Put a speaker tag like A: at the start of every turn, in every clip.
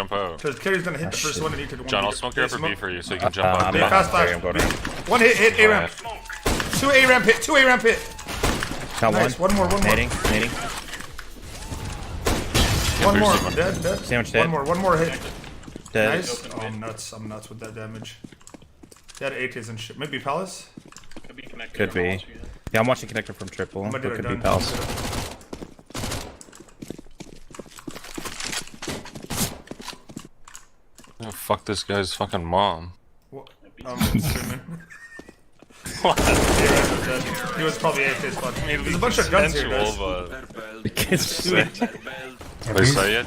A: jump out.
B: Because Carrie's gonna hit the first one and you could.
A: John, I'll smoke your upper B for you so you can jump out.
B: Fast flash. One hit A ramp. Two A ramp hit.
C: Got
B: nice. One more.
C: Nading.
B: One more. Dead.
C: Sandwich dead.
B: One more hit.
C: Dead.
B: Nice. Oh, I'm nuts with that damage. They had ATs and shit. Maybe Palace?
C: Could be. Yeah, I'm watching connector from triple. It could be Palace.
A: Oh, fuck this guy's fucking mom.
B: What? What? He was probably AFK spot. There's a bunch of guns here, guys.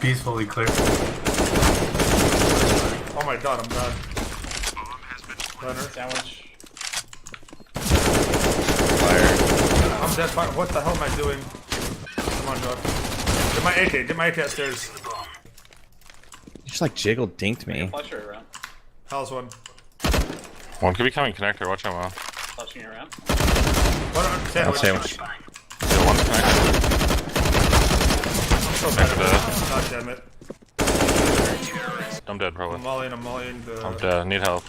D: Peacefully clear.
B: Oh my god, I'm dead.
E: Sandwich.
C: Fire.
B: I'm dead. Fire. What the hell am I doing? Come on, dog. Get my AK upstairs.
C: You just like jiggle dinked me.
E: Flusher around.
B: How's one?
A: One could be coming connector, watch out, Moe.
E: Flushing around.
C: Sandwich.
A: Yeah, one's connector.
B: I'm so bad at
A: Dead.
B: this. God damn it.
A: I'm dead, probably.
B: I'm mollying the...
A: I'm dead, need help.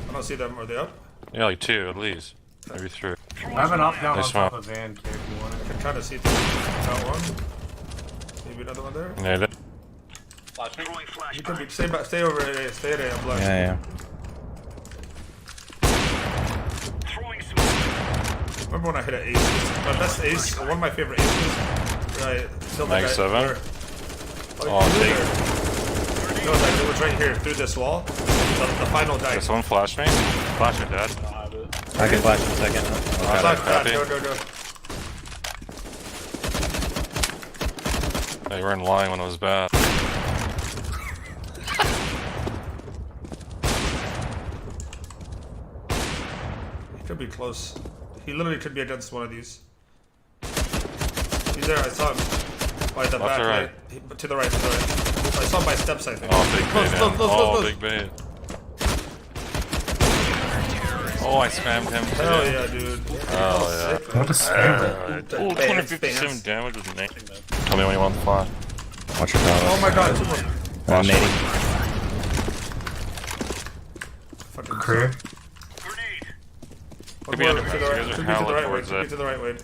B: I don't see them. Are they up?
A: Yeah, like 2 at least. Maybe 3.
D: I have an up down on
A: Nice
D: top
A: one.
D: of van, K, if you want
B: I
D: it.
B: can try to see them. Got one. Maybe another one there.
A: Nailed it.
E: Flashing.
B: You can be, stay over at A. Stay at A. I'm blind.
C: Yeah.
B: Remember when I hit an ace? It's my best ace, one of my favorite aces. Right,
A: Mag 7.
B: Oh, no, it was right here, through this wall. The final die.
A: Did someone flash me? Flash your dad.
C: I can flash in a second.
B: Flash,
A: copy.
B: go.
A: They were in line when it was bad.
B: He could be close. He literally could be against one of these. He's there, I saw him. By the back, right? To the right. I saw him by steps, I think.
A: Oh, big bait.
B: Close.
A: Big bait. Oh, I spammed him too.
B: Hell yeah, dude.
A: Oh, yeah.
D: What a spammer.
A: Oh, 257 damage with Nick. Tell me when you want the flash.
C: Watch your power.
B: Oh my god, two more.
C: I'm nading.
B: Fucking
D: Clear.
A: Could be under press. You guys are
B: Could be to the
A: hella
B: right way.
A: towards
B: Could be
A: it.
B: to the right way.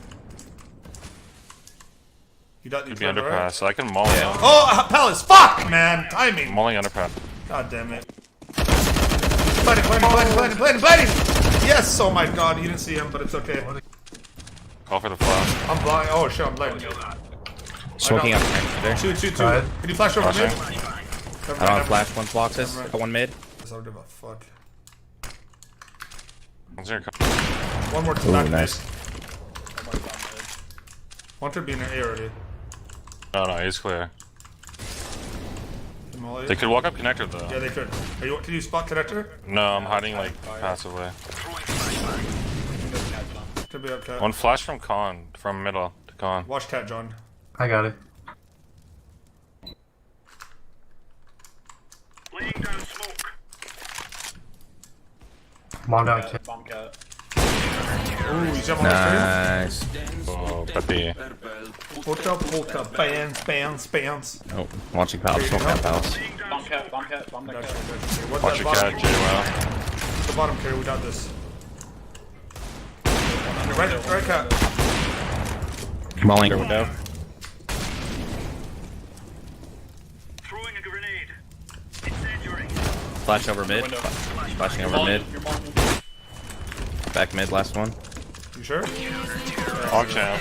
B: You
A: Could be under pass, so I can molly him.
B: Oh, Palace! Fuck, man! Timing!
A: Molly under pass.
B: God damn it. Planning! Yes! Oh my god, you didn't see him, but it's okay.
A: Call for the flash.
B: I'm blind. Oh shit, I'm blind.
C: Smoking out connector there.
B: Shoot.
D: Alright.
B: Can you flash over mid?
C: I don't flash. One blocks us. Got one mid.
B: I don't give a fuck.
A: One's here.
B: One more to
C: Ooh,
B: back
C: nice.
B: mid. One should be in the A already.
A: No, he's clear.
B: Molly.
A: They could walk up connector though.
B: Yeah, they could. Can you spot connector?
A: No, I'm hiding like passively.
B: Could be up cat.
A: One flash from con, from middle to con.
B: Watch cat, John.
D: I got it.
F: Laying down smoke.
D: Come on down, K.
E: Bomb cat.
B: Ooh, he's jumping on the
C: Nice.
A: Oh, Pepe.
B: Polka. Spans.
C: Oh, watching Palace. Smoking out Palace.
E: Bomb cat.
B: Gotcha. What's
A: Watch
B: that
A: your cat,
B: bottom?
A: JWL.
B: The bottom carry, we got this. Right cat.
C: Mauling her window.
F: Throwing a grenade. Incendiary.
C: Flash over mid. Flashing over mid. Back mid, last one.
B: You sure?
A: Hog champ.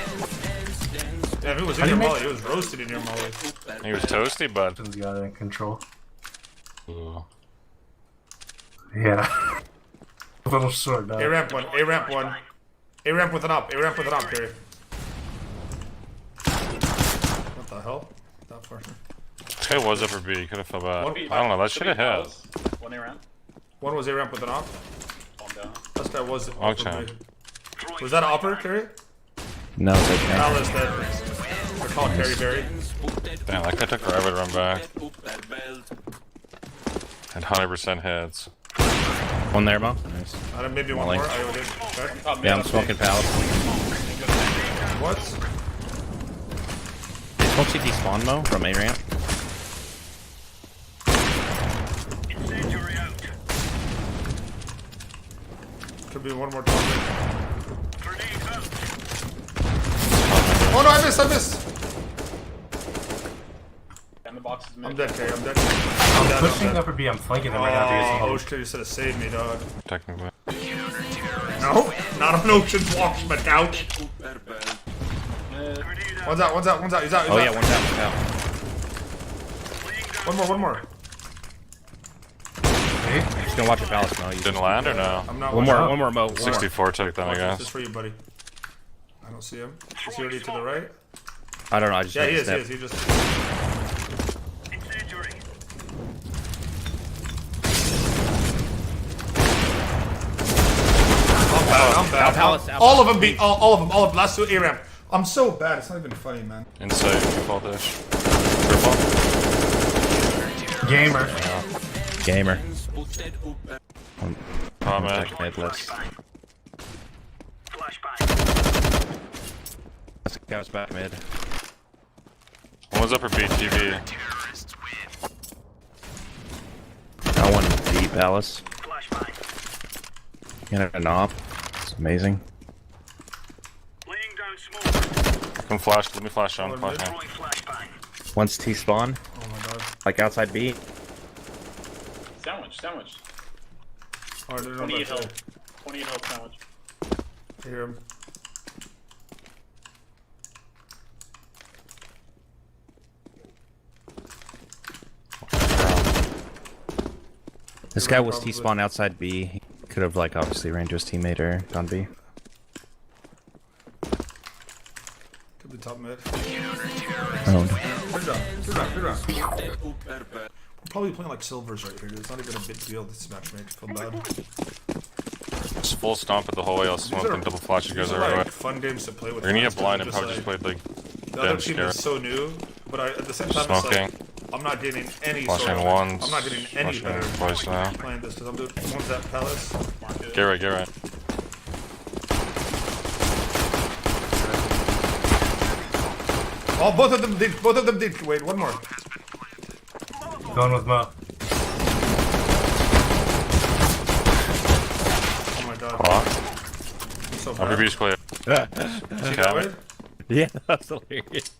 B: Yeah, if it was in your molly, it was roasted in your molly.
A: He was toasty, but.
D: He's got it in control.
A: Ooh.
D: Yeah. A little short now.
B: A ramp one. A ramp with an up, Carry. What the hell? That far.
A: This guy was upper B, could have felt bad.
B: One-
A: I don't know, that should have hit.
E: One around.
B: One was A ramp with an up.
E: Bomb down.
B: This guy was.
A: Hog champ.
B: Was that an upper, Carry?
C: No, it's okay.
B: Alice dead. They're called Carry Berry.
A: Damn, that guy took forever to run back. And 100% hits.
C: One there, Mo. Nice.
B: Maybe one
C: Molly.
B: more. I would check.
C: Yeah, I'm smoking Palace.
B: What?
C: Smoke CT spawn, Mo, from A ramp.
B: Could be one more time.
F: Grenade out.
B: Oh no, I missed!
E: And the box is mid.
B: I'm dead, Kay, I'm dead. I'm dead,
D: Pushing
B: I'm dead.
D: upper B, I'm flanking them right now.
B: Oh,
D: because
B: Ocean, you should have saved me, dog.
A: Technically.
B: No, not on Ocean's walk, my couch.
F: Grenade out.
B: One's out, he's out,
C: Oh yeah, one's out, one's out.
F: Laying down.
B: One more.
C: Just gonna watch your palace, Mo.
A: Didn't land or no?
B: I'm not
C: One
B: watching.
C: more, Mo. One more.
A: 64 took them, I
B: This is
A: guess.
B: for you, buddy. I don't see him. Is he already to the right?
C: I don't know, I just
B: Yeah,
C: heard
B: he
C: a
B: is,
C: step.
B: he just...
F: Incendiary.
B: I'm bad.
C: Palace,
B: All of them beat, all of them, last two A-ramp. I'm so bad, it's not even funny, man.
A: Inside, default dish. Triple.
D: Gamer.
C: Gamer.
A: Oh man.
C: Headless.
F: Flashbang.
C: That's guy's back mid.
A: One's upper BTV.
C: I want B palace.
F: Flashbang.
C: Get a knob. It's amazing.
F: Laying down smoke.
A: Come flash, let me flash on, flash on.
F: Throwing flashbang.
C: Once T spawn,
B: Oh my god.
C: like outside B.
E: Sandwich.
B: Oh, they're not
E: 28
B: back there.
E: health. 28 health sandwich.
B: I hear him.
C: This guy was T spawn outside B. He could have like obviously ran to his teammate or gone B.
B: Could be top mid.
C: Owned.
B: Good round. We're probably playing like silvers right here, dude. It's not even a big deal, this matchmate. Feel bad.
A: Just full stomp it the whole way, I'll smoke and double flash you guys
B: These are
A: everywhere.
B: like fun games to play with.
A: We're gonna get
B: friends,
A: blind
B: dude.
A: and probably just
B: Like,
A: played like
B: the other
A: dead
B: team
A: scare.
B: is so new, but at the same time, it's
A: Smoking.
B: like, I'm not getting any
A: Flashing
B: sort of,
A: once.
B: I'm not getting any
A: Flashing
B: better
A: twice now.
B: playing this because I'm doing one's at Palace.
A: Get right, get right.
B: Oh, both of them did. Wait, one more.
D: Going with Mo.
B: Oh my god.
A: Clock.
B: I'm so
A: Upper
B: bad.
A: B's clear.
B: See that
A: Cabin.
B: way?
C: Yeah, that's hilarious.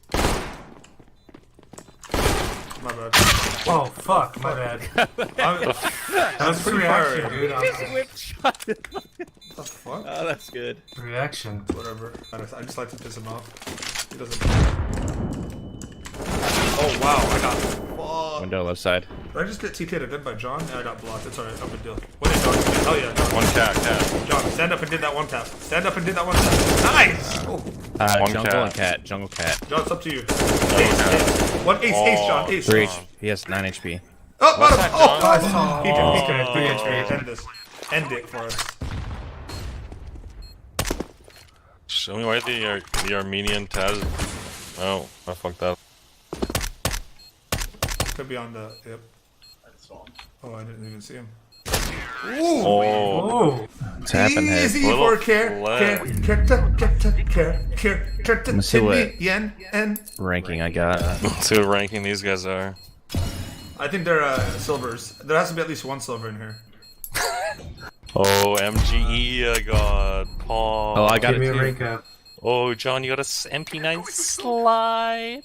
B: My bad.
D: Oh fuck, my bad. That's
B: pretty
D: reaction,
B: far.
D: dude.
B: What the fuck?
C: Oh, that's good.
D: Reaction.
B: Whatever. I just like to piss him off. He doesn't. Oh wow, I got. Fuck.
C: Window left side.
B: Did I just get TK'd again by John? Yeah, I got blocked. It's alright. No big deal. What did John do? Hell yeah, John.
A: One cat.
B: John, stand up and did that one tap. Stand up and did that one tap. Nice! Oh,
C: Jungle
A: One cat.
C: and cat. Jungle cat.
B: John, it's up to you.
A: cat.
B: Ace. One ace, John. Ace.
C: 3 HP. He has 9 HP.
B: Oh, bottom.
A: that,
B: Oh,
A: John?
B: God. He did. 3
A: Oh.
B: HP. End this. End it for us.
A: Show me why the Armenian Taz. Oh, I fucked up.
B: Could be on the. Yep.
E: I saw him.
B: Oh, I didn't even see him.
A: Oh,
D: Oh,
C: What's happened here?
B: Easy
A: Little
B: for care.
C: me see what-
B: Yen.
C: Ranking I got.
A: let's see what ranking these guys are.
B: I think they're silvers. There has to be at least one silver in here.
A: Oh, MGE, I got Paul.
C: Oh, I got
D: give me
C: it
D: a
C: too.
D: rank up.
A: Oh, John, you got a MP9 slide.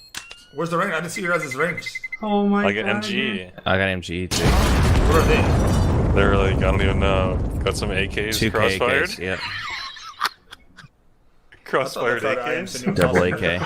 B: Where's the rank? I didn't see your guys' ranks.
D: Oh my
A: Like
D: god.
A: an MG.
C: I got MG too.
B: What are they?
A: They're like, I don't even know. Got some AKs
C: 2
A: crossfired.
C: AKs. Yep.
A: Crossfired
B: I thought I
A: AKs.
B: am
C: Double AK.